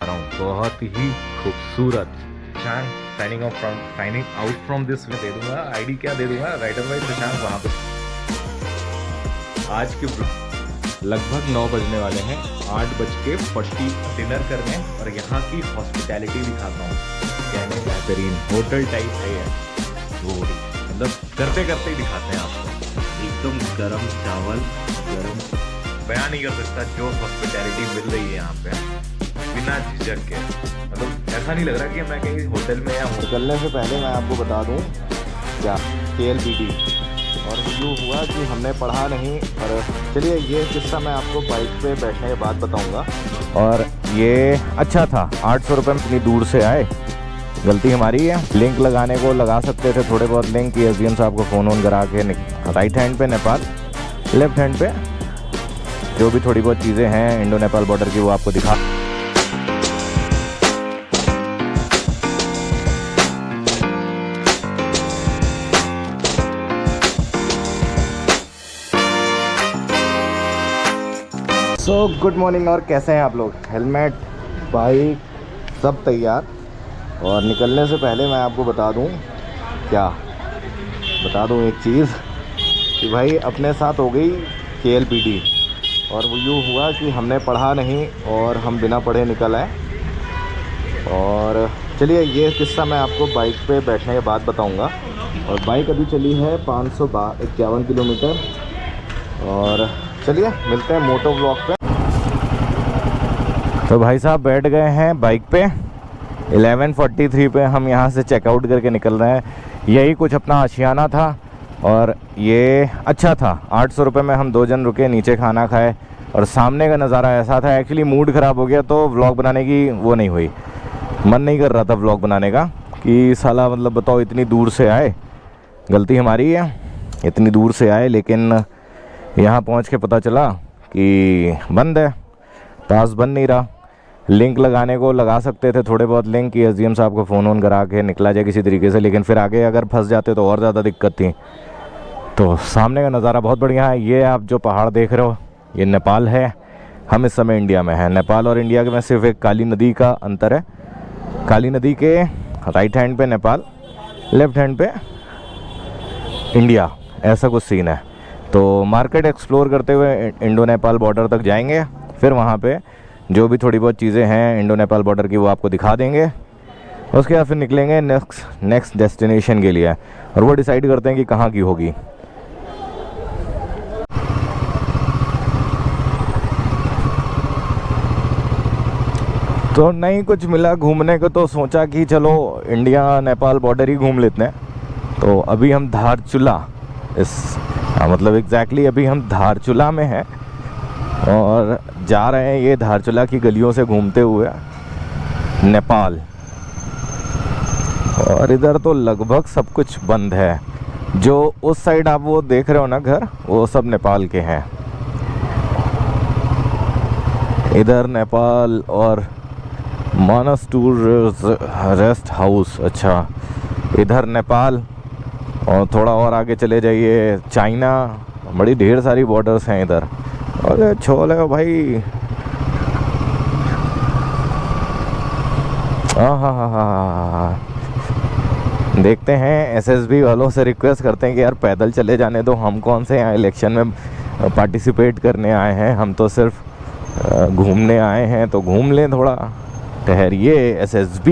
बहुत ही खूबसूरत Shashank signing out from this में दे दूंगा। आईडी क्या दे दूंगा, राइटर भाई शशांक। वहां पे आज के लगभग 9 बजने वाले हैं, 8:40 डिनर करने और यहाँ की हॉस्पिटैलिटी दिखाता हूँ। कहने बेहतरीन होटल टाइप है ये, वो मतलब करते करते ही दिखाते हैं आपको। एकदम गरम चावल, गरम बयान नहीं कर सकता जो हॉस्पिटैलिटी मिल रही है यहाँ पे बिना झिझक के। मतलब ऐसा नहीं लग रहा कि मैं कहीं होटल में या निकलने से पहले मैं आपको बता दूं क्या KLPD और यूँ हुआ कि हमने पढ़ा नहीं। और चलिए ये किस्सा मैं आपको बाइक पे बैठने के बाद बताऊंगा। और ये अच्छा था, 800 रुपये में इतनी दूर से आए, गलती हमारी है। लिंक लगाने को लगा सकते थे थोड़े बहुत लिंक की, SDM साहब को फ़ोन वोन करा के। राइट हैंड पे नेपाल, लेफ्ट हैंड पे जो भी थोड़ी बहुत चीज़ें हैं इंडो नेपाल बॉर्डर की वो आपको दिखा। So good morning. और कैसे हैं आप लोग? हेलमेट, बाइक सब तैयार। और निकलने से पहले मैं आपको बता दूं एक चीज़ कि भाई अपने साथ हो गई KLPD और वो यूँ हुआ कि हमने पढ़ा नहीं और हम बिना पढ़े निकल आए। और चलिए ये किस्सा मैं आपको बाइक पे बैठने के बाद बताऊंगा। और बाइक अभी चली है 551 किलोमीटर। और चलिए मिलते हैं मोटो व्लॉग पे। तो भाई साहब बैठ गए हैं बाइक पे। 11:43 पे हम यहाँ से चेकआउट करके निकल रहे हैं। यही कुछ अपना आशियाना था और ये अच्छा था। 800 रुपये में हम 2 जन रुके, नीचे खाना खाए और सामने का नज़ारा ऐसा था। एक्चुअली मूड ख़राब हो गया तो व्लॉग बनाने की वो नहीं हुई, मन नहीं कर रहा था व्लॉग बनाने का कि साला मतलब बताओ इतनी दूर से आए, गलती हमारी है, इतनी दूर से आए। लेकिन यहाँ पहुँच के पता चला कि बंद है, पास बन नहीं रहा। लिंक लगाने को लगा सकते थे थोड़े बहुत लिंक की, SDM साहब को फ़ोन वोन करा के निकला जाए किसी तरीके से। लेकिन फिर आगे अगर फंस जाते तो और ज़्यादा दिक्कत थी। तो सामने का नज़ारा बहुत बढ़िया है। ये आप जो पहाड़ देख रहे हो ये नेपाल है। हम इस समय इंडिया में हैं। नेपाल और इंडिया के में सिर्फ एक काली नदी का अंतर है। काली नदी के राइट हैंड पे नेपाल, लेफ्ट हैंड पे इंडिया, ऐसा कुछ सीन है। तो मार्केट एक्सप्लोर करते हुए इंडो नेपाल बॉर्डर तक जाएंगे। फिर वहाँ पे जो भी थोड़ी बहुत चीज़ें हैं इंडो नेपाल बॉर्डर की वो आपको दिखा देंगे। उसके बाद फिर निकलेंगे नेक्स्ट डेस्टिनेशन के लिए और वो डिसाइड करते हैं कि कहाँ की होगी। तो नहीं कुछ मिला घूमने को तो सोचा कि चलो इंडिया नेपाल बॉर्डर ही घूम लेते हैं। तो अभी हम धारचूला मतलब एग्जैक्टली अभी हम धारचूला में हैं और जा रहे हैं ये धारचूला की गलियों से घूमते हुए नेपाल। और इधर तो लगभग सब कुछ बंद है। जो उस साइड आप वो देख रहे हो ना घर, वो सब नेपाल के हैं। इधर नेपाल और मानस टूर रेस्ट हाउस, अच्छा इधर नेपाल। और थोड़ा और आगे चले जाइए चाइना, बड़ी ढेर सारी बॉर्डर्स हैं इधर। अरे छोले भाई, हाँ। देखते हैं SSB वालों से रिक्वेस्ट करते हैं कि यार पैदल चले जाने दो। हम कौन से यहाँ इलेक्शन में पार्टिसिपेट करने आए हैं, हम तो सिर्फ घूमने आए हैं। तो घूम लें थोड़ा, ठहरिए। SSB,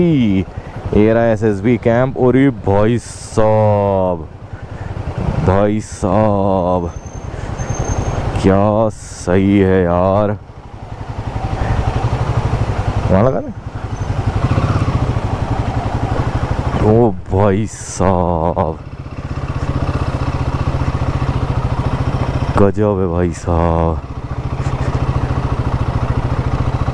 ये रहा SSB कैंप। और ये भाई साहब क्या सही है यार, वहाँ लगा ना। ओ भाई साहब गजब है भाई साहब।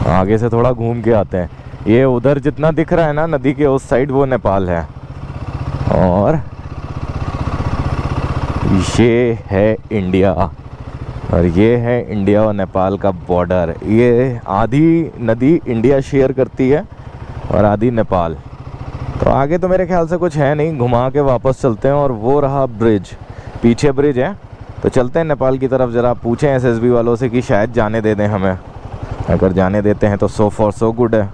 आगे से थोड़ा घूम के आते हैं। ये उधर जितना दिख रहा है ना नदी के उस साइड, वो नेपाल है। और ये है इंडिया और ये है इंडिया और नेपाल का बॉर्डर। ये आधी नदी इंडिया शेयर करती है और आधी नेपाल। तो आगे तो मेरे ख्याल से कुछ है नहीं, घुमा के वापस चलते हैं। और वो रहा ब्रिज, पीछे ब्रिज है। तो चलते हैं नेपाल की तरफ। ज़रा पूछें SSB वालों से कि शायद जाने दे दें हमें। अगर जाने देते हैं तो सो फॉर सो गुड है,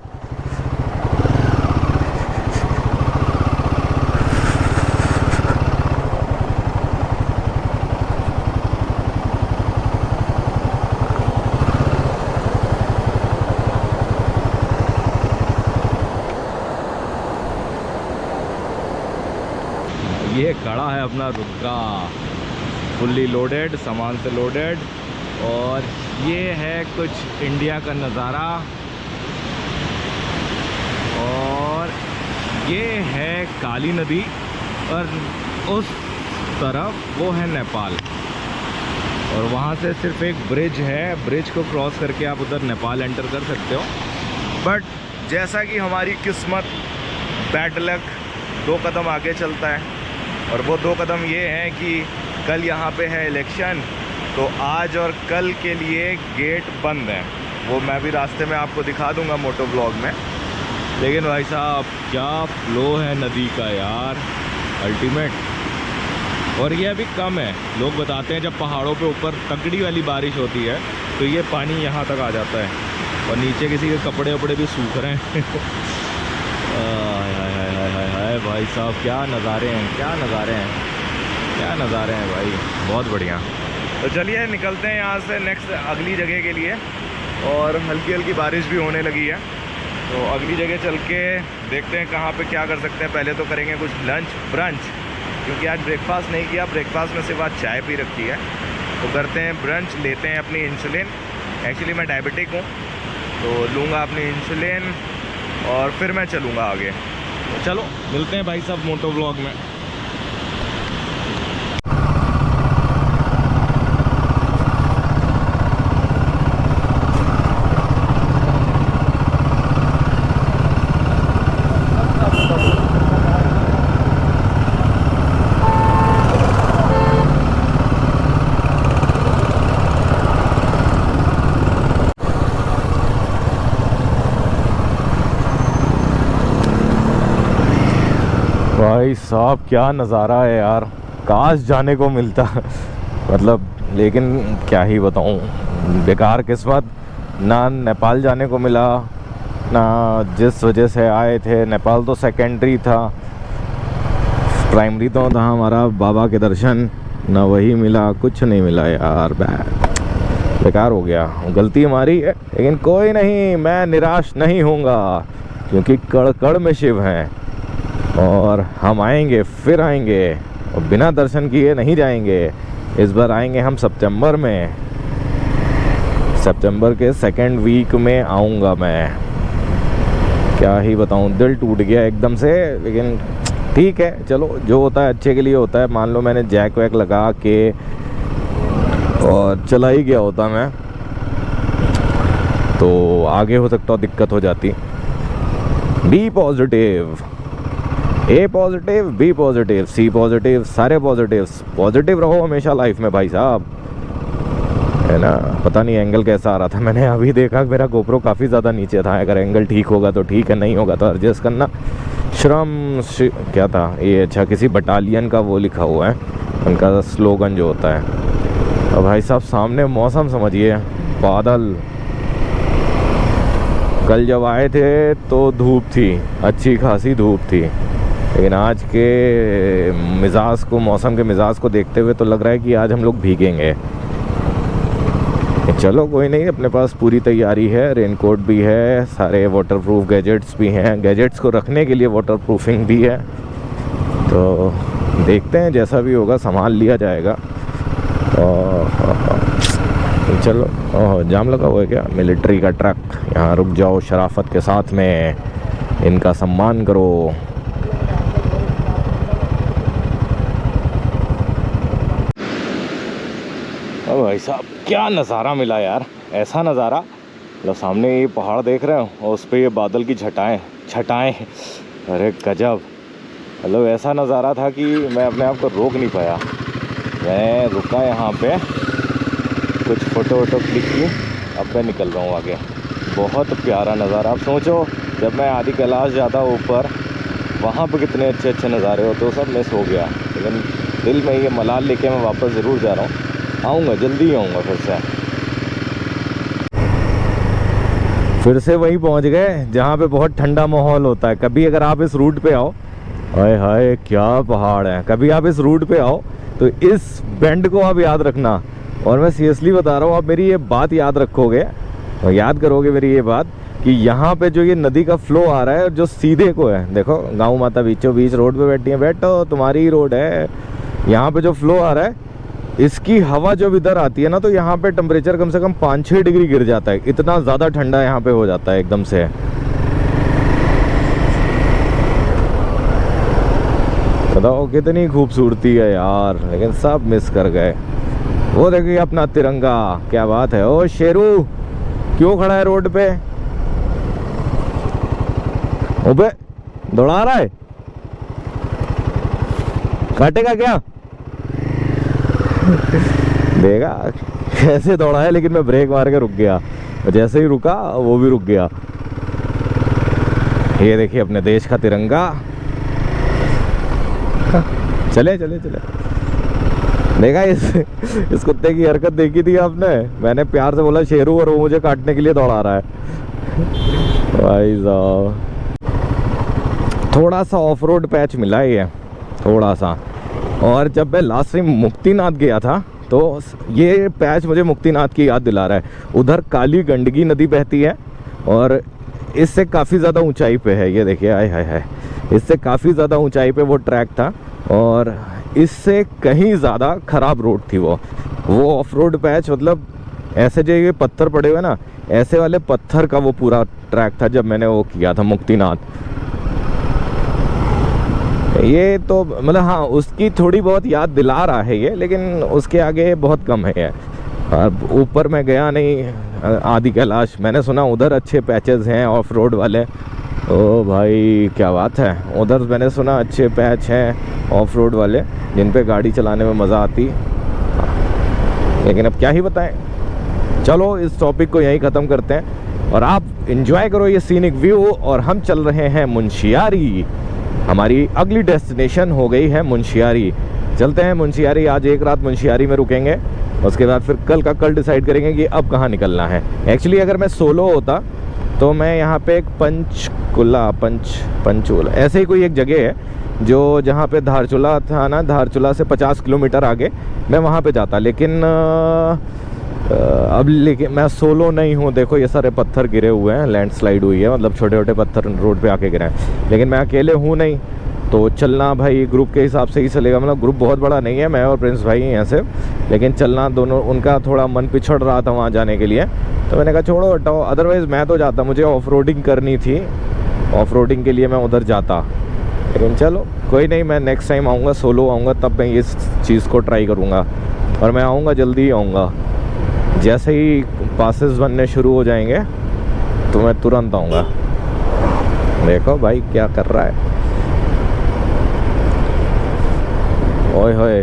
ये खड़ा है अपना रुद्रा, फुल्ली लोडेड, सामान से लोडेड। और ये है कुछ इंडिया का नज़ारा। और ये है काली नदी और उस तरफ वो है नेपाल। और वहाँ से सिर्फ एक ब्रिज है, ब्रिज को क्रॉस करके आप उधर नेपाल एंटर कर सकते हो। बट जैसा कि हमारी किस्मत, बैड लक 2 कदम आगे चलता है। और वो 2 कदम ये हैं कि कल यहाँ पे है इलेक्शन, तो आज और कल के लिए गेट बंद है। वो मैं भी रास्ते में आपको दिखा दूंगा मोटो ब्लॉग में। लेकिन भाई साहब क्या फ्लो है नदी का यार, अल्टीमेट। और ये अभी कम है, लोग बताते हैं जब पहाड़ों पे ऊपर तगड़ी वाली बारिश होती है तो ये पानी यहाँ तक आ जाता है और नीचे किसी के कपड़े वपड़े भी सूख रहे हैं। हाय भाई साहब क्या नज़ारे हैं, क्या नज़ारे हैं, क्या नज़ारे हैं भाई, बहुत बढ़िया। तो चलिए निकलते हैं यहाँ से नेक्स्ट अगली जगह के लिए। और हल्की हल्की बारिश भी होने लगी है, तो अगली जगह चल के देखते हैं कहाँ पे क्या कर सकते हैं। पहले तो करेंगे कुछ लंच ब्रंच, क्योंकि आज ब्रेकफास्ट नहीं किया, ब्रेकफास्ट में सिर्फ आज चाय पी रखी है। तो करते हैं ब्रंच, लेते हैं अपनी इंसुलिन। एक्चुअली मैं डायबिटिक हूँ, तो लूँगा अपनी इंसुलिन और फिर मैं चलूँगा आगे। तो चलो मिलते हैं भाई साहब मोटो व्लॉग में। भाई साहब क्या नज़ारा है यार, काश जाने को मिलता। मतलब लेकिन क्या ही बताऊं, बेकार किस्मत, ना नेपाल जाने को मिला, ना जिस वजह से आए थे। नेपाल तो सेकेंडरी था, प्राइमरी तो था हमारा बाबा के दर्शन, ना वही मिला, कुछ नहीं मिला यार। बेकार हो गया, गलती हमारी है। लेकिन कोई नहीं, मैं निराश नहीं होऊंगा, क्योंकि कड़ कड़ में शिव हैं और हम आएंगे, फिर आएंगे और बिना दर्शन किए नहीं जाएंगे। इस बार आएंगे हम सितंबर में, सितंबर के 2nd वीक में आऊँगा मैं। क्या ही बताऊँ, दिल टूट गया एकदम से। लेकिन ठीक है, चलो जो होता है अच्छे के लिए होता है। मान लो मैंने जैक वैक लगा के और चला ही गया होता मैं, तो आगे हो सकता दिक्कत हो जाती। बी पॉजिटिव, ए पॉजिटिव, बी पॉजिटिव, सी पॉजिटिव, सारे पॉजिटिव्स। पॉजिटिव रहो हमेशा लाइफ में भाई साहब, है ना। पता नहीं एंगल कैसा आ रहा था, मैंने अभी देखा मेरा गोप्रो काफ़ी ज़्यादा नीचे था। अगर एंगल ठीक होगा तो ठीक है, नहीं होगा तो एडजस्ट करना। क्या था ये, अच्छा किसी बटालियन का वो लिखा हुआ है, उनका स्लोगन जो होता है। और भाई साहब सामने मौसम समझिए, बादल। कल जब आए थे तो धूप थी, अच्छी खासी धूप थी, लेकिन आज के मिजाज को, मौसम के मिजाज को देखते हुए तो लग रहा है कि आज हम लोग भीगेंगे। चलो कोई नहीं, अपने पास पूरी तैयारी है, रेनकोट भी है, सारे वाटरप्रूफ गैजेट्स भी हैं, गैजेट्स को रखने के लिए वाटरप्रूफिंग भी है। तो देखते हैं जैसा भी होगा संभाल लिया जाएगा। चलो, ओह जाम लगा हुआ है क्या, मिलिट्री का ट्रक। यहाँ रुक जाओ, शराफत के साथ में इनका सम्मान करो। ओ भाई साहब क्या नज़ारा मिला यार, ऐसा नज़ारा। मतलब सामने ये पहाड़ देख रहे हो और उस पर ये बादल की छटाएं, अरे गजब। मतलब ऐसा नज़ारा था कि मैं अपने आप को रोक नहीं पाया। मैं रुका यहाँ पे, कुछ फ़ोटो वोटो क्लिक की, अब मैं निकल रहा हूँ आगे। बहुत प्यारा नज़ारा। आप सोचो जब मैं आदि कैलाश जाता हूँ ऊपर, वहाँ पे कितने अच्छे अच्छे नज़ारे होते, वो सब मिस हो गया। लेकिन दिल में ये मलाल लेके मैं वापस ज़रूर जा रहा हूँ, आऊँगा, जल्दी ही आऊँगा फिर से वहीं पहुँच गए जहाँ पे बहुत ठंडा माहौल होता है। कभी अगर आप इस रूट पे आओ, हाय हाय क्या पहाड़ है, कभी आप इस रूट पे आओ तो इस बेंड को आप याद रखना। और मैं सीरियसली बता रहा हूँ, आप मेरी ये बात याद रखोगे और याद करोगे मेरी ये बात, कि यहाँ पे जो ये नदी का फ्लो आ रहा है जो सीधे को है, देखो गाँव माता बीचों बीच रोड पे बैठी है, बैठो तुम्हारी ही रोड है। यहाँ पे जो फ्लो आ रहा है इसकी हवा जब इधर आती है ना, तो यहाँ पे टेम्परेचर कम से कम 5-6 डिग्री गिर जाता है, इतना ज़्यादा ठंडा यहाँ पे हो जाता है एकदम से। बताओ कितनी खूबसूरती है यार, लेकिन सब मिस कर गए। वो देखिए अपना तिरंगा, क्या बात है। ओ शेरू क्यों खड़ा है रोड पे? ओबे दौड़ा रहा है, काटेगा क्या? देगा कैसे दौड़ा है, लेकिन मैं ब्रेक मार के रुक गया, जैसे ही रुका वो भी रुक गया। ये देखिए अपने देश का तिरंगा। चले चले चले। देखा इस कुत्ते की हरकत देखी थी आपने? मैंने प्यार से बोला शेरू और वो मुझे काटने के लिए दौड़ा रहा है। भाई साहब थोड़ा सा ऑफ रोड पैच मिला ही है, थोड़ा सा। और जब मैं लास्ट टाइम मुक्तिनाथ गया था तो ये पैच मुझे मुक्तिनाथ की याद दिला रहा है। उधर काली गंडकी नदी बहती है और इससे काफ़ी ज़्यादा ऊंचाई पे है। ये देखिए, आय हाय हाय, इससे काफ़ी ज़्यादा ऊंचाई पे वो ट्रैक था और इससे कहीं ज़्यादा ख़राब रोड थी वो ऑफ रोड पैच। मतलब ऐसे जो ये पत्थर पड़े हुए ना, ऐसे वाले पत्थर का वो पूरा ट्रैक था जब मैंने वो किया था मुक्तिनाथ। ये तो मतलब हाँ, उसकी थोड़ी बहुत याद दिला रहा है ये, लेकिन उसके आगे बहुत कम है ये। अब ऊपर मैं गया नहीं आदि कैलाश, मैंने सुना उधर अच्छे पैचेस हैं ऑफ रोड वाले। ओ भाई क्या बात है, उधर मैंने सुना अच्छे पैच हैं ऑफ रोड वाले जिन पे गाड़ी चलाने में मज़ा आती। लेकिन अब क्या ही बताएं। चलो इस टॉपिक को यहीं ख़त्म करते हैं और आप एंजॉय करो ये सीनिक व्यू। और हम चल रहे हैं मुंशियारी। हमारी अगली डेस्टिनेशन हो गई है मुंशियारी। चलते हैं मुंशियारी। आज एक रात मुंशियारी में रुकेंगे, उसके बाद फिर कल का कल डिसाइड करेंगे कि अब कहाँ निकलना है। एक्चुअली अगर मैं सोलो होता तो मैं यहाँ पे एक पंचकुला ऐसे ही कोई एक जगह है जो जहाँ पे धारचूला था ना, धारचूला से 50 किलोमीटर आगे मैं वहाँ पे जाता। लेकिन लेकिन मैं सोलो नहीं हूँ। देखो ये सारे पत्थर गिरे हुए हैं, लैंडस्लाइड हुई है, मतलब छोटे छोटे पत्थर रोड पे आके गिरे हैं। लेकिन मैं अकेले हूँ नहीं, तो चलना भाई ग्रुप के हिसाब से ही चलेगा। मतलब ग्रुप बहुत बड़ा नहीं है, मैं और प्रिंस भाई हैं से, लेकिन चलना दोनों, उनका थोड़ा मन पिछड़ रहा था वहाँ जाने के लिए, तो मैंने कहा छोड़ो हटाओ। अदरवाइज़ मैं तो जाता, मुझे ऑफ रोडिंग करनी थी, ऑफ रोडिंग के लिए मैं उधर जाता। लेकिन चलो कोई नहीं, मैं नेक्स्ट टाइम आऊँगा, सोलो आऊँगा, तब मैं इस चीज़ को ट्राई करूँगा। और मैं आऊँगा, जल्दी ही आऊँगा। जैसे ही पासेस बनने शुरू हो जाएंगे तो मैं तुरंत आऊँगा। देखो भाई क्या कर रहा है, ओए होए।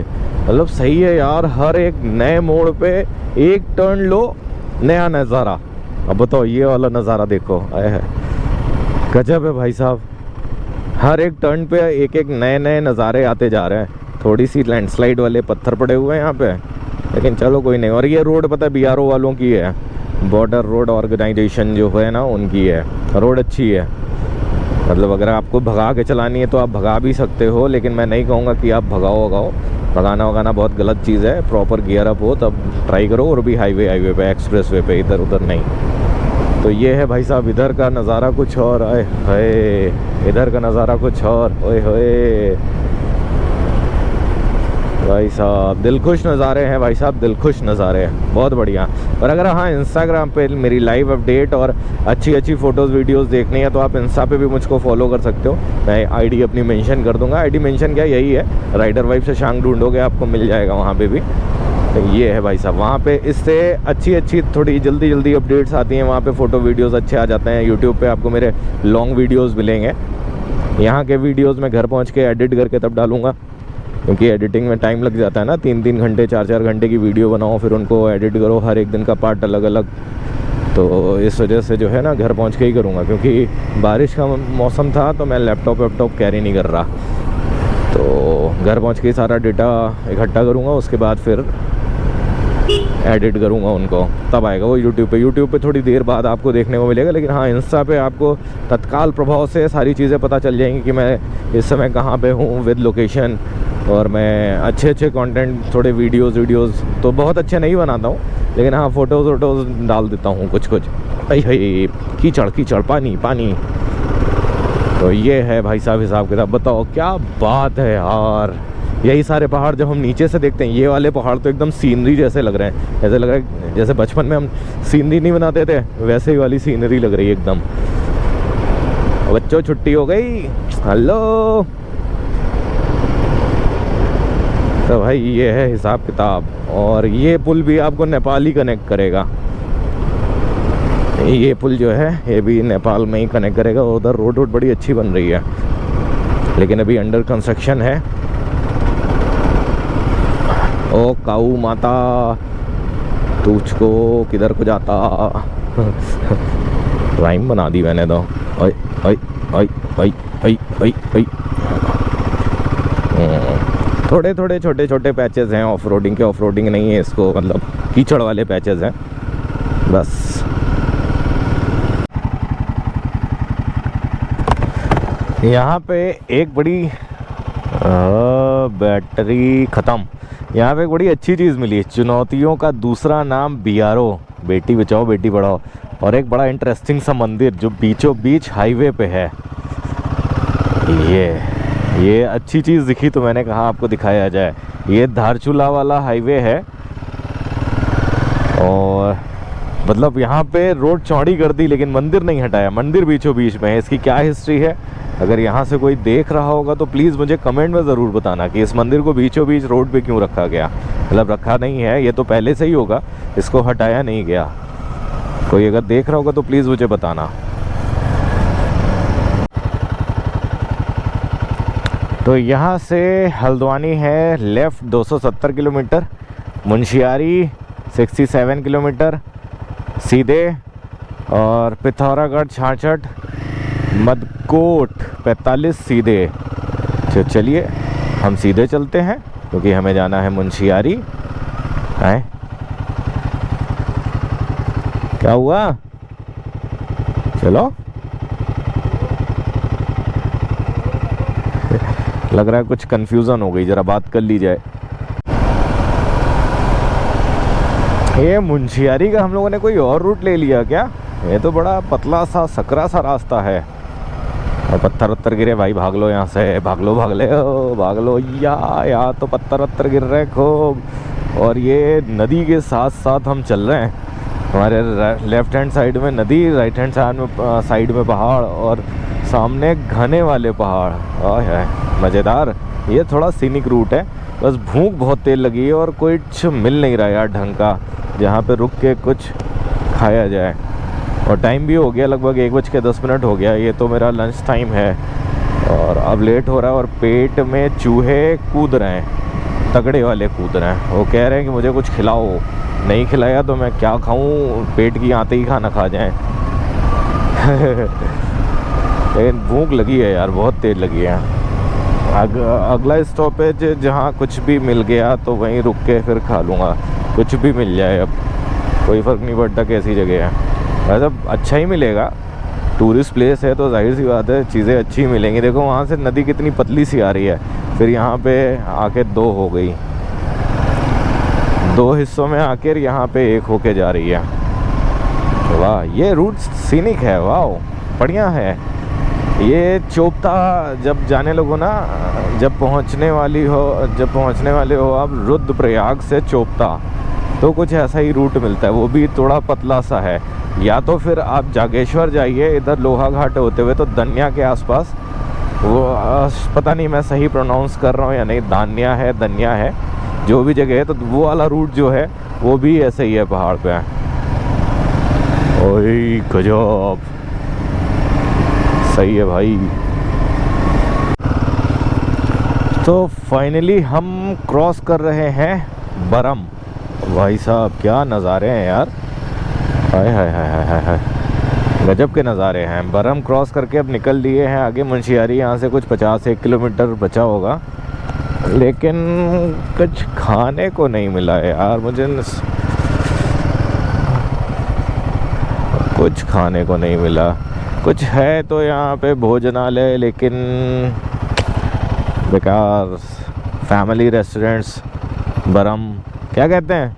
मतलब सही है यार, हर एक नए मोड़ पे एक टर्न लो, नया नज़ारा। अब बताओ ये वाला नज़ारा देखो, आए है गजब है भाई साहब। हर एक टर्न पे एक एक नए नए नज़ारे आते जा रहे हैं। थोड़ी सी लैंडस्लाइड वाले पत्थर पड़े हुए हैं यहाँ पे, लेकिन चलो कोई नहीं। और ये रोड पता है BRO वालों की है, बॉर्डर रोड ऑर्गेनाइजेशन जो है ना, उनकी है। रोड अच्छी है, मतलब अगर आपको भगा के चलानी है तो आप भगा भी सकते हो, लेकिन मैं नहीं कहूँगा कि आप भगाओ। भगाना वगाना बहुत गलत चीज़ है। प्रॉपर गियर अप हो तब ट्राई करो, और भी हाईवे पे, एक्सप्रेस वे पे, इधर उधर नहीं। तो ये है भाई साहब, इधर का नज़ारा कुछ और, आए हाय, इधर का नज़ारा कुछ और, ओए होए भाई साहब, दिलखुश नज़ारे हैं भाई साहब, दिलखुश नज़ारे हैं, बहुत बढ़िया। और अगर हाँ इंस्टाग्राम पे मेरी लाइव अपडेट और अच्छी अच्छी फ़ोटोज़ वीडियोज़ देखनी है तो आप इंस्टा पे भी मुझको फॉलो कर सकते हो। मैं आईडी अपनी मेंशन कर दूंगा। आईडी मेंशन क्या, यही है, राइडर वाइफ से शांग ढूंढोगे आपको मिल जाएगा वहाँ पे भी। तो ये है भाई साहब, वहाँ पे इससे अच्छी थोड़ी जल्दी अपडेट्स आती हैं। वहाँ पे फ़ोटो वीडियोज़ अच्छे आ जाते हैं। यूट्यूब पर आपको मेरे लॉन्ग वीडियोज़ मिलेंगे। यहाँ के वीडियोज़ मैं घर पहुँच के एडिट करके तब डालूँगा, क्योंकि एडिटिंग में टाइम लग जाता है ना। 3-3 घंटे 4-4 घंटे की वीडियो बनाओ, फिर उनको एडिट करो, हर एक दिन का पार्ट अलग अलग। तो इस वजह से जो है ना घर पहुंच के ही करूँगा, क्योंकि बारिश का मौसम था तो मैं लैपटॉप कैरी नहीं कर रहा। तो घर पहुंच के सारा डेटा इकट्ठा करूँगा, उसके बाद फिर एडिट करूँगा उनको, तब आएगा वो यूट्यूब पे थोड़ी देर बाद आपको देखने को मिलेगा। लेकिन हाँ इंस्टा पे आपको तत्काल प्रभाव से सारी चीज़ें पता चल जाएंगी कि मैं इस समय कहाँ पे हूँ विद लोकेशन। और मैं अच्छे कंटेंट, थोड़े वीडियोज़ तो बहुत अच्छे नहीं बनाता हूँ, लेकिन हाँ फ़ोटोज़ डाल देता हूँ कुछ। कीचड़ कीचड़, पानी पानी। तो ये है भाई साहब हिसाब किताब। बताओ क्या बात है यार। यही सारे पहाड़ जब हम नीचे से देखते हैं, ये वाले पहाड़ तो एकदम सीनरी जैसे लग रहे हैं। ऐसे लग रहा है जैसे बचपन में हम सीनरी नहीं बनाते थे, वैसे ही वाली सीनरी लग रही है एकदम। बच्चों छुट्टी हो गई, हेलो। तो भाई ये है हिसाब किताब। और ये पुल भी आपको नेपाल ही कनेक्ट करेगा। ये पुल जो है ये भी नेपाल में ही कनेक्ट करेगा। उधर रोड बड़ी अच्छी बन रही है, लेकिन अभी अंडर कंस्ट्रक्शन है। ओ काऊ माता, तुझको किधर को जाता। राइम बना दी मैंने तो। ओए ओए ओए ओए ओए ओए ओए। थोड़े थोड़े छोटे छोटे पैचेस हैं ऑफ रोडिंग के। ऑफ रोडिंग नहीं है इसको, मतलब कीचड़ वाले पैचेस हैं बस। यहाँ पे एक बड़ी बैटरी ख़त्म। यहाँ पे एक बड़ी अच्छी चीज़ मिली, चुनौतियों का दूसरा नाम BRO, बेटी बचाओ बेटी पढ़ाओ। और एक बड़ा इंटरेस्टिंग सा मंदिर जो बीचों बीच हाईवे पे है। ये अच्छी चीज़ दिखी तो मैंने कहा आपको दिखाया जाए। ये धारचूला वाला हाईवे है और मतलब यहाँ पे रोड चौड़ी कर दी लेकिन मंदिर नहीं हटाया। मंदिर बीचों बीच में है। इसकी क्या हिस्ट्री है, अगर यहाँ से कोई देख रहा होगा तो प्लीज़ मुझे कमेंट में ज़रूर बताना कि इस मंदिर को बीचों बीच रोड पे क्यों रखा गया। मतलब रखा नहीं है, ये तो पहले से ही होगा, इसको हटाया नहीं गया। कोई अगर देख रहा होगा तो प्लीज़ मुझे बताना। तो यहाँ से हल्द्वानी है लेफ़्ट 270 किलोमीटर, मुंशियारी 67 किलोमीटर सीधे, और पिथौरागढ़ 66, मदकोट 45 सीधे। तो चलिए हम सीधे चलते हैं क्योंकि हमें जाना है मुंशियारी। आए क्या हुआ, चलो। लग रहा है कुछ कंफ्यूजन हो गई, जरा बात कर ली जाए। ये मुंशियारी का हम लोगों ने कोई और रूट ले लिया क्या? ये तो बड़ा पतला सा सकरा सा रास्ता है और पत्थर वत्थर गिरे। भाई भाग लो यहाँ से, भाग लो भाग लो। या तो पत्थर वत्थर गिर रहे खूब। और ये नदी के साथ साथ हम चल रहे हैं। हमारे लेफ्ट हैंड साइड में नदी, राइट हैंड साइड में पहाड़ और सामने घने वाले पहाड़। है मज़ेदार। ये थोड़ा सीनिक रूट है, बस भूख बहुत तेज लगी है और कुछ मिल नहीं रहा यार ढंग का जहाँ पे रुक के कुछ खाया जाए। और टाइम भी हो गया, लगभग 1:10 हो गया। ये तो मेरा लंच टाइम है और अब लेट हो रहा है और पेट में चूहे कूद रहे हैं, तगड़े वाले कूद रहे हैं। वो कह रहे हैं कि मुझे कुछ खिलाओ। नहीं खिलाया तो मैं क्या खाऊं, पेट की आते ही खाना खा जाएं। लेकिन भूख लगी है यार, बहुत तेज लगी है। अगला स्टॉपेज जहाँ कुछ भी मिल गया तो वहीं रुक के फिर खा लूँगा। कुछ भी मिल जाए, अब कोई फ़र्क नहीं पड़ता कैसी जगह है। वैसे अच्छा ही मिलेगा, टूरिस्ट प्लेस है तो जाहिर सी बात है चीज़ें अच्छी मिलेंगी। देखो वहाँ से नदी कितनी पतली सी आ रही है, फिर यहाँ पे आके 2 हो गई, 2 हिस्सों में आकर यहाँ पे 1 होके जा रही है। वाह, ये रूट सीनिक है, वाह बढ़िया है। ये चोपता जब जाने लगो ना, जब पहुँचने वाले हो आप रुद्रप्रयाग से चोपता, तो कुछ ऐसा ही रूट मिलता है। वो भी थोड़ा पतला सा है। या तो फिर आप जागेश्वर जाइए इधर लोहा घाट होते हुए, तो दन्या के आसपास, वो पता नहीं मैं सही प्रोनाउंस कर रहा हूँ या नहीं, दन्या है जो भी जगह है। तो वो वाला रूट जो है वो भी ऐसे ही है पहाड़ पे। ओए गजब, सही है भाई। तो फाइनली हम क्रॉस कर रहे हैं बरम। भाई साहब क्या नज़ारे हैं यार, हाय हाय हाय हाय हाय, गजब के नज़ारे हैं। बरम क्रॉस करके अब निकल लिए हैं आगे मुंशियारी। यहाँ से कुछ 51 किलोमीटर बचा होगा, लेकिन कुछ खाने को नहीं मिला है यार मुझे। कुछ खाने को नहीं मिला। कुछ है तो यहाँ पे भोजनालय, लेकिन बेकार। फैमिली रेस्टोरेंट्स बरम, क्या कहते हैं?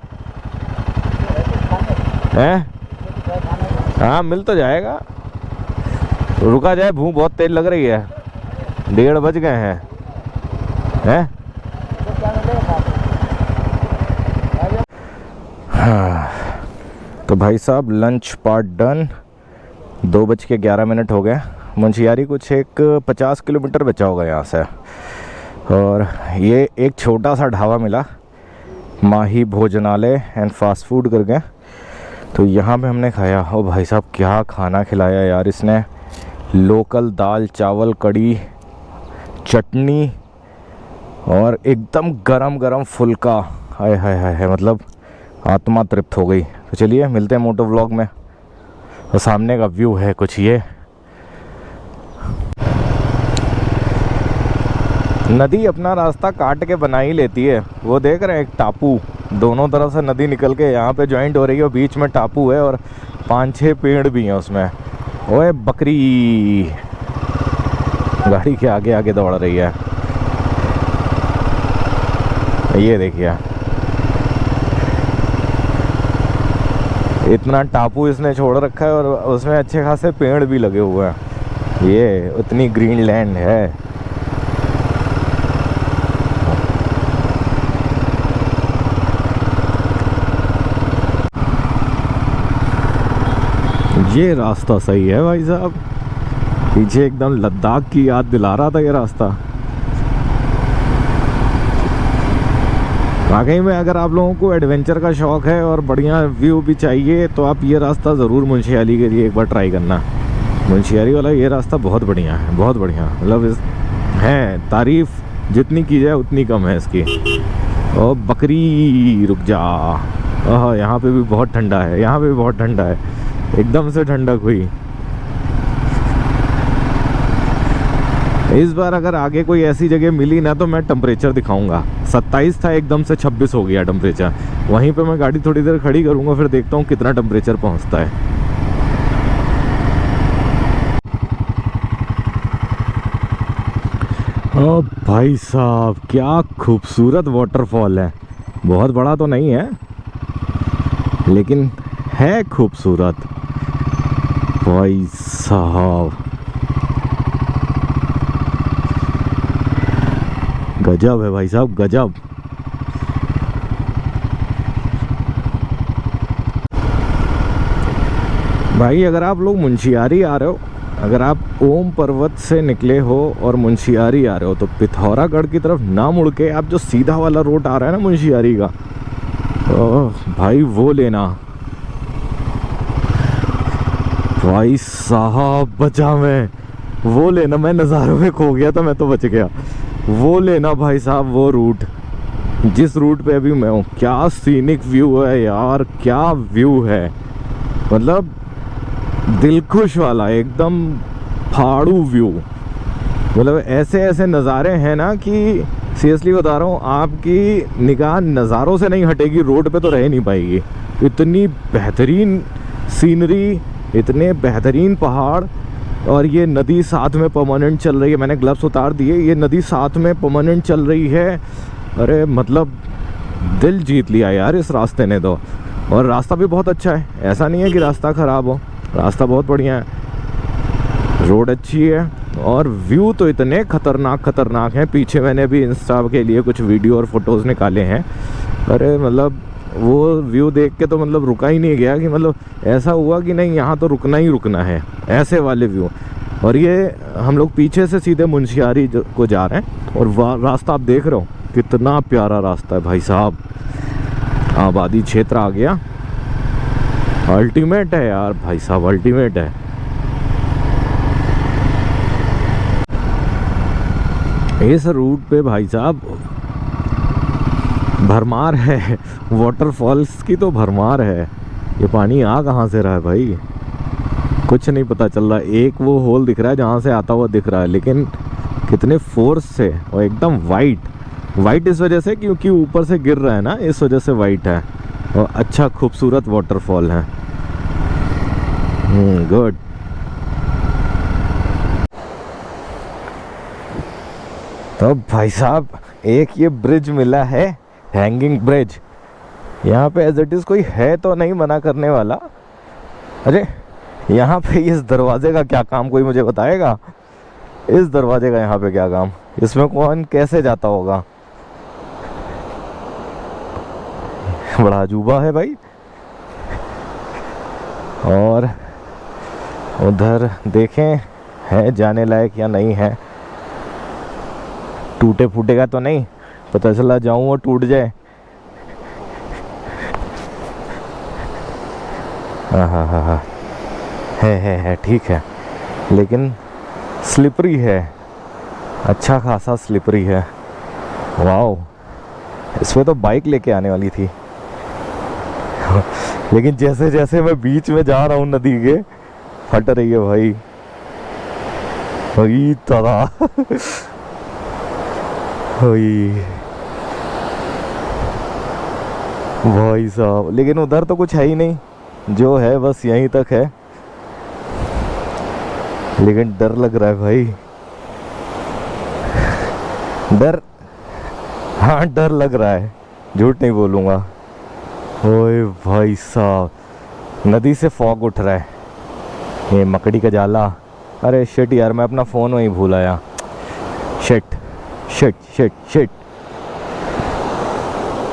हाँ मिल तो जाएगा, रुका जाए, भूख बहुत तेज लग रही है, 1:30 बज गए हैं? हाँ तो भाई साहब लंच पार्ट डन, 2:11 हो गए। मुंशियारी कुछ एक 50 किलोमीटर बचा होगा यहाँ से, और ये एक छोटा सा ढाबा मिला, माही भोजनालय एंड फास्ट फूड करके, तो यहाँ पे हमने खाया। ओ भाई साहब क्या खाना खिलाया यार इसने, लोकल दाल चावल कड़ी चटनी और एकदम गरम गरम फुल्का, हाय हाय हाय हाय, मतलब आत्मा तृप्त हो गई। तो चलिए मिलते हैं मोटो व्लॉग में। और सामने का व्यू है कुछ ये, नदी अपना रास्ता काट के बना ही लेती है। वो देख रहे हैं एक टापू, दोनों तरफ से नदी निकल के यहाँ पे ज्वाइंट हो रही है, और बीच में टापू है और 5-6 पेड़ भी हैं उसमें। ओए बकरी गाड़ी के आगे आगे दौड़ रही है, ये देखिए इतना टापू इसने छोड़ रखा है, और उसमें अच्छे खासे पेड़ भी लगे हुए हैं। ये उतनी ग्रीन लैंड है। ये रास्ता सही है भाई साहब, पीछे एकदम लद्दाख की याद दिला रहा था ये रास्ता। वाकई में अगर आप लोगों को एडवेंचर का शौक़ है और बढ़िया व्यू भी चाहिए तो आप ये रास्ता ज़रूर मुंशियारी के लिए एक बार ट्राई करना। मुंशियारी वाला ये रास्ता बहुत बढ़िया है, बहुत बढ़िया, मतलब है, तारीफ़ जितनी की जाए उतनी कम है इसकी। और बकरी रुक जा, ओह यहाँ पे भी बहुत ठंडा है, यहाँ पे भी बहुत ठंडा है, एकदम से ठंडक हुई। इस बार अगर आगे कोई ऐसी जगह मिली ना तो मैं टेम्परेचर दिखाऊंगा। 27 था, एकदम से 26 हो गया टेम्परेचर। वहीं पे मैं गाड़ी थोड़ी देर खड़ी करूंगा, फिर देखता हूँ कितना टेम्परेचर पहुंचता है। ओ भाई साहब क्या खूबसूरत वाटरफॉल है, बहुत बड़ा तो नहीं है लेकिन है खूबसूरत भाई साहब, गजब है भाई साहब गजब। भाई अगर आप लोग मुंशियारी आ रहे हो, अगर आप ओम पर्वत से निकले हो और मुंशियारी आ रहे हो तो पिथौरागढ़ की तरफ ना मुड़ के आप जो सीधा वाला रोड आ रहा है ना मुंशियारी का, भाई वो लेना। भाई साहब बचा मैं, वो लेना, मैं नज़ारों में खो गया था, मैं तो बच गया। वो लेना भाई साहब, वो रूट जिस रूट पे अभी मैं हूँ, क्या सीनिक व्यू है यार, क्या व्यू है, मतलब दिलखुश वाला एकदम फाड़ू व्यू। मतलब ऐसे ऐसे नज़ारे हैं ना कि सीरियसली बता रहा हूँ, आपकी निगाह नज़ारों से नहीं हटेगी, रोड पे तो रह नहीं पाएगी। इतनी बेहतरीन सीनरी, इतने बेहतरीन पहाड़, और ये नदी साथ में परमानेंट चल रही है। मैंने ग्लव्स उतार दिए, ये नदी साथ में परमानेंट चल रही है। अरे मतलब दिल जीत लिया यार इस रास्ते ने तो। और रास्ता भी बहुत अच्छा है, ऐसा नहीं है कि रास्ता ख़राब हो, रास्ता बहुत बढ़िया है, रोड अच्छी है, और व्यू तो इतने खतरनाक हैं। पीछे मैंने भी इंस्टा के लिए कुछ वीडियो और फोटोज़ निकाले हैं। अरे मतलब वो व्यू देख के तो मतलब रुका ही नहीं गया, कि मतलब ऐसा हुआ कि नहीं यहाँ तो रुकना ही रुकना है, ऐसे वाले व्यू। और ये हम लोग पीछे से सीधे मुंशियारी को जा रहे हैं, और रास्ता आप देख रहे हो कितना प्यारा रास्ता है भाई साहब। आबादी क्षेत्र आ गया, अल्टीमेट है यार भाई साहब, अल्टीमेट है। इस रूट पे भाई साहब भरमार है, वाटरफॉल्स की तो भरमार है। ये पानी आ कहाँ से रहा है भाई, कुछ नहीं पता चल रहा। एक वो होल दिख रहा है जहाँ से आता हुआ दिख रहा है, लेकिन कितने फोर्स से, और एकदम वाइट इस वजह से क्योंकि ऊपर से गिर रहा है ना, इस वजह से वाइट है। और अच्छा खूबसूरत वाटरफॉल है। गुड। तो भाई साहब एक ये ब्रिज मिला है, हैंगिंग ब्रिज। यहाँ पे एज इट इज़ कोई है तो नहीं मना करने वाला। अरे यहाँ पे इस दरवाजे का क्या काम, कोई मुझे बताएगा? इस दरवाजे का यहाँ पे क्या काम? इसमें कौन कैसे जाता होगा? बड़ा अजूबा है भाई। और उधर देखें है जाने लायक या नहीं है। टूटे फूटेगा तो नहीं, पता चला जाऊं और टूट जाए। हाँ है ठीक है, लेकिन स्लिपरी है, अच्छा खासा स्लिपरी है। वाओ, इसमें तो बाइक लेके आने वाली थी। लेकिन जैसे जैसे मैं बीच में जा रहा हूँ नदी के, फट रही है भाई भाई तदा भाई साहब। लेकिन उधर तो कुछ है ही नहीं, जो है बस यहीं तक है। लेकिन डर लग रहा है भाई, डर, हाँ डर लग रहा है, झूठ नहीं बोलूँगा। ओए भाई साहब, नदी से फॉग उठ रहा है, ये मकड़ी का जाला। अरे शिट यार, मैं अपना फ़ोन वहीं भूल आया। Shit shit shit shit.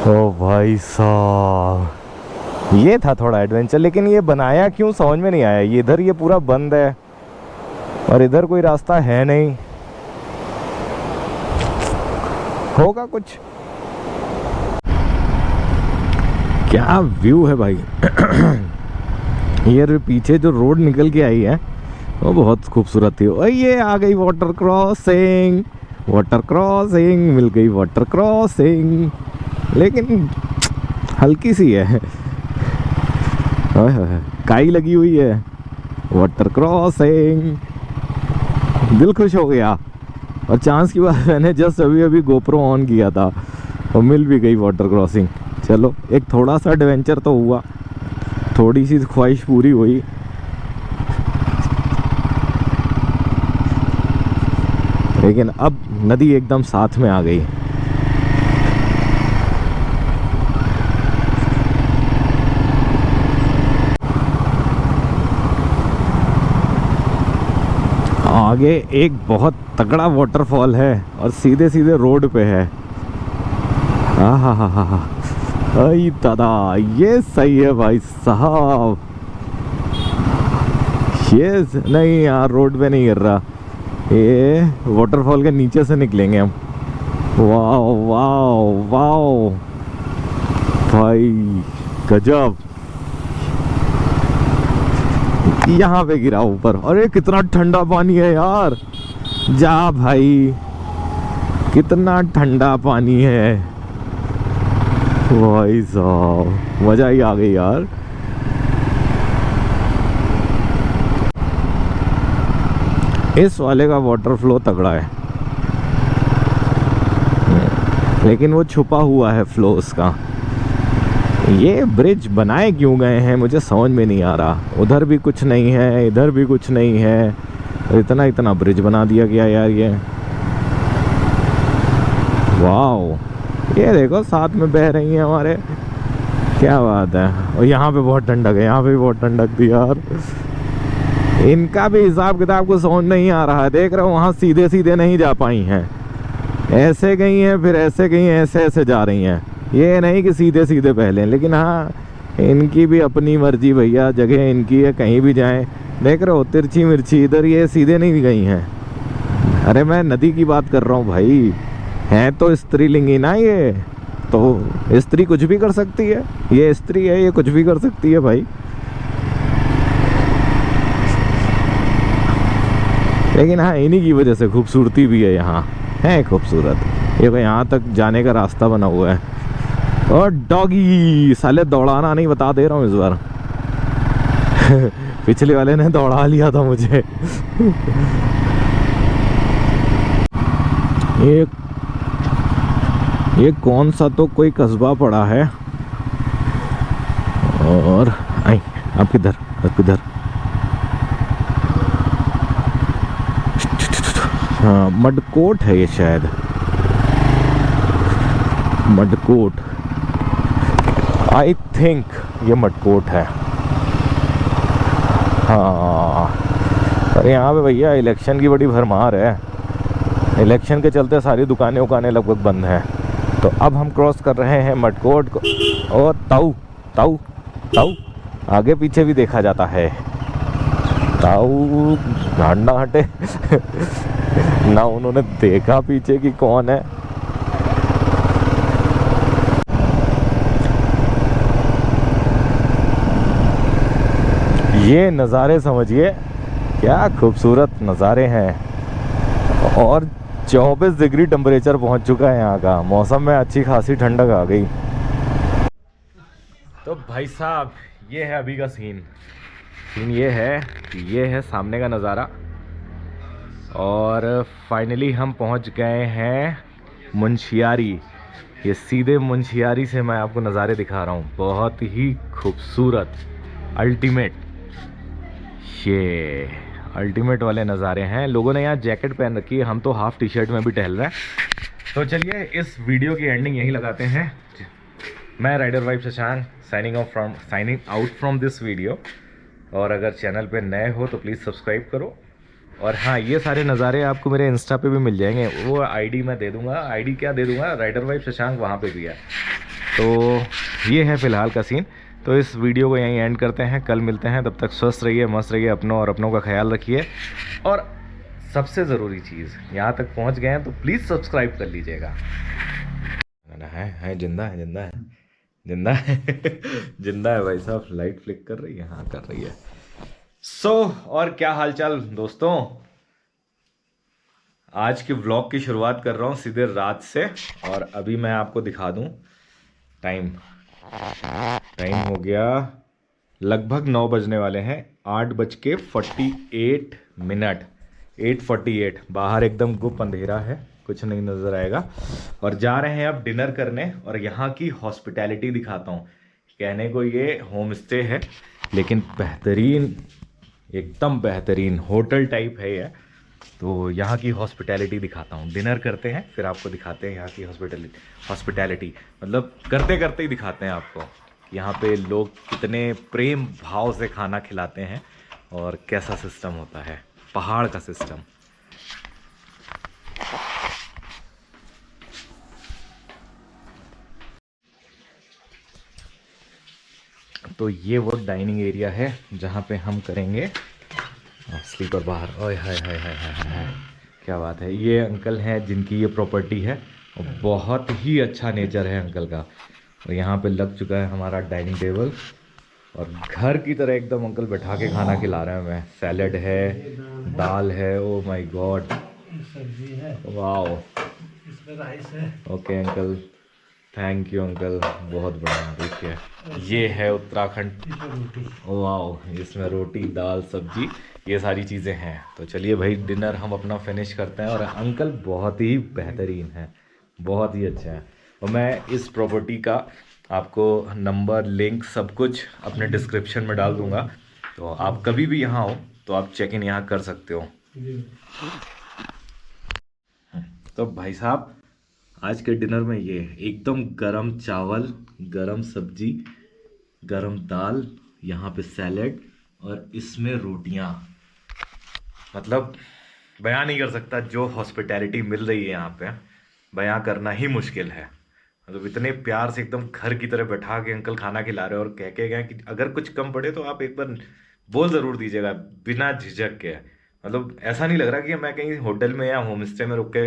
ओ भाई साहब, ये था थोड़ा एडवेंचर, लेकिन ये बनाया क्यों समझ में नहीं आया। ये इधर ये पूरा बंद है और इधर कोई रास्ता है नहीं, होगा कुछ। क्या व्यू है भाई। ये पीछे जो रोड निकल के आई है वो बहुत खूबसूरत थी। और ये आ गई वाटर क्रॉसिंग, वाटर क्रॉसिंग मिल गई, वाटर क्रॉसिंग, लेकिन हल्की सी है, काई लगी हुई है। वाटर क्रॉसिंग, दिल खुश हो गया। और चांस की बात, मैंने जस्ट अभी गोप्रो ऑन किया था और मिल भी गई वाटर क्रॉसिंग। चलो, एक थोड़ा सा एडवेंचर तो हुआ, थोड़ी सी ख्वाहिश पूरी हुई। लेकिन अब नदी एकदम साथ में आ गई। आगे एक बहुत तगड़ा वाटरफॉल है और सीधे सीधे रोड पे है। हा अई दादा, ये सही है भाई साहब। ये नहीं यार, रोड पे नहीं गिर रहा, ये वाटरफॉल के नीचे से निकलेंगे हम। वाओ वाओ वाओ भाई, गजब। यहाँ पे गिरा ऊपर, अरे कितना ठंडा पानी है यार। जा भाई, कितना ठंडा पानी है भाई साहब, मजा ही आ गई यार। इस वाले का वाटर फ्लो तगड़ा है, लेकिन वो छुपा हुआ है फ्लो उसका। ये ब्रिज बनाए क्यों गए हैं मुझे समझ में नहीं आ रहा। उधर भी कुछ नहीं है, इधर भी कुछ नहीं है, इतना ब्रिज बना दिया गया यार। ये वाओ, ये देखो साथ में बह रही हैं हमारे, क्या बात है। और यहाँ पे बहुत ठंडक है, यहाँ पे भी बहुत ठंडक थी यार। इनका भी हिसाब किताब को समझ नहीं आ रहा है। देख रहे हो, वहाँ सीधे सीधे नहीं जा पाई हैं, ऐसे गई हैं, फिर ऐसे गई हैं, ऐसे ऐसे जा रही हैं। ये नहीं कि सीधे सीधे पहले, लेकिन हाँ, इनकी भी अपनी मर्जी भैया, जगह इनकी है, कहीं भी जाएं। देख रहे हो, तिरछी मिर्ची, इधर ये सीधे नहीं गई हैं। अरे मैं नदी की बात कर रहा हूँ भाई, है तो स्त्रीलिंगी ना, ये तो स्त्री कुछ भी कर सकती है। ये स्त्री है, ये कुछ भी कर सकती है भाई। लेकिन हाँ, इन्हीं की वजह से खूबसूरती भी है, यहाँ है खूबसूरत। ये यहाँ तक जाने का रास्ता बना हुआ है। और डॉगी, साले दौड़ाना नहीं, बता दे रहा हूँ इस बार। पिछले वाले ने दौड़ा लिया था मुझे। ये कौन सा तो कोई कस्बा पड़ा है। और आई, आप किधर, आप किधर? हाँ, मडकोट है ये शायद, मडकोट, आई थिंक ये मडकोट है। हाँ, पर यहाँ पे भैया इलेक्शन की बड़ी भरमार है। इलेक्शन के चलते सारी दुकानें उकानें लगभग बंद हैं। तो अब हम क्रॉस कर रहे हैं मटकोट को। और ताऊ ताऊ ताऊ आगे पीछे भी देखा जाता है। ताऊ घाटना हटे ना उन्होंने देखा पीछे कि कौन है। ये नज़ारे समझिए, क्या खूबसूरत नज़ारे हैं। और 24 डिग्री टेम्परेचर पहुंच चुका है यहाँ का। मौसम में अच्छी खासी ठंडक आ गई। तो भाई साहब ये है अभी का सीन ये है कि ये है सामने का नज़ारा। और फाइनली हम पहुंच गए हैं मुंशियारी। ये सीधे मुंशियारी से मैं आपको नज़ारे दिखा रहा हूँ, बहुत ही खूबसूरत अल्टीमेट। ये अल्टीमेट वाले नज़ारे हैं। लोगों ने यहाँ जैकेट पहन रखी है, हम तो हाफ टी शर्ट में भी टहल रहे हैं। तो चलिए इस वीडियो की एंडिंग यहीं लगाते हैं। मैं rider wife Shashank signing out from this video. और अगर चैनल पे नए हो तो प्लीज़ सब्सक्राइब करो। और हाँ, ये सारे नज़ारे आपको मेरे इंस्टा पे भी मिल जाएंगे। वो आईडी मैं दे दूँगा, आईडी क्या दे दूँगा, राइडर वाइफ शशांक, वहाँ पे भी है। तो ये है फ़िलहाल का सीन। तो इस वीडियो को यहीं एंड करते हैं, कल मिलते हैं। तब तक स्वस्थ रहिए, मस्त रहिए, अपनों और अपनों का ख्याल रखिए। और सबसे ज़रूरी चीज़, यहाँ तक पहुँच गए हैं तो प्लीज़ सब्सक्राइब कर लीजिएगा। है जिंदा है, जिंदा है, जिंदा है जिंदा है भाई साहब। लाइट फ्लिक कर रही है, हाँ कर रही है। और क्या हालचाल दोस्तों। आज के व्लॉग की शुरुआत कर रहा हूँ सीधे रात से। और अभी मैं आपको दिखा दूँ टाइम हो गया लगभग 9 बजने वाले हैं। 8:48 मिनट, 8:48। बाहर एकदम गुप अंधेरा है, कुछ नहीं नज़र आएगा। और जा रहे हैं अब डिनर करने। और यहाँ की हॉस्पिटैलिटी दिखाता हूँ। कहने को ये होम स्टे है, लेकिन बेहतरीन, एकदम बेहतरीन होटल टाइप है ये। तो यहाँ की हॉस्पिटैलिटी दिखाता हूँ। डिनर करते हैं फिर आपको दिखाते हैं यहाँ की हॉस्पिटैलिटी मतलब करते करते ही दिखाते हैं आपको यहाँ पे लोग कितने प्रेम भाव से खाना खिलाते हैं और कैसा सिस्टम होता है, पहाड़ का सिस्टम। तो ये वो डाइनिंग एरिया है जहाँ पे हम करेंगे स्लीपर बाहर। ओए हाय हाय हाय हाय हाय, क्या बात है। ये अंकल हैं जिनकी ये प्रॉपर्टी है और बहुत ही अच्छा नेचर है अंकल का। और यहाँ पे लग चुका है हमारा डाइनिंग टेबल और घर की तरह एकदम अंकल बैठा के खाना खिला रहे हैं हमें। सैलेड है, दाल है, ओ माय गॉड, सब्जी है, वाओ, इसमें राइस है। Okay uncle, thank you uncle, बहुत बढ़िया। देखिए ये है उत्तराखंड, वाओ, इसमें रोटी, दाल, सब्जी, ये सारी चीज़ें हैं। तो चलिए भाई डिनर हम अपना फिनिश करते हैं। और अंकल बहुत ही बेहतरीन है, बहुत ही अच्छा है। और मैं इस प्रॉपर्टी का आपको नंबर, लिंक, सब कुछ अपने डिस्क्रिप्शन में डाल दूंगा। तो आप कभी भी यहाँ हो तो आप चेक इन यहाँ कर सकते हो। तो भाई साहब आज के डिनर में ये एकदम गरम चावल, गरम सब्जी, गरम दाल, यहाँ पे सैलेड और इसमें रोटियाँ। मतलब बयां नहीं कर सकता जो हॉस्पिटैलिटी मिल रही है यहाँ पे, बयां करना ही मुश्किल है। मतलब इतने प्यार से एकदम घर की तरह बैठा के अंकल खाना खिला रहे हैं। और कह के गए कि अगर कुछ कम पड़े तो आप एक बार बोल ज़रूर दीजिएगा, बिना झिझक के। मतलब ऐसा नहीं लग रहा कि मैं कहीं होटल में या होम स्टे में रुक के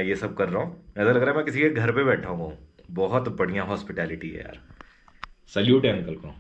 ये सब कर रहा हूँ। ऐसा लग रहा है मैं किसी के घर पे बैठा हूँ। बहुत बढ़िया हॉस्पिटैलिटी है यार, सल्यूट है अंकल को।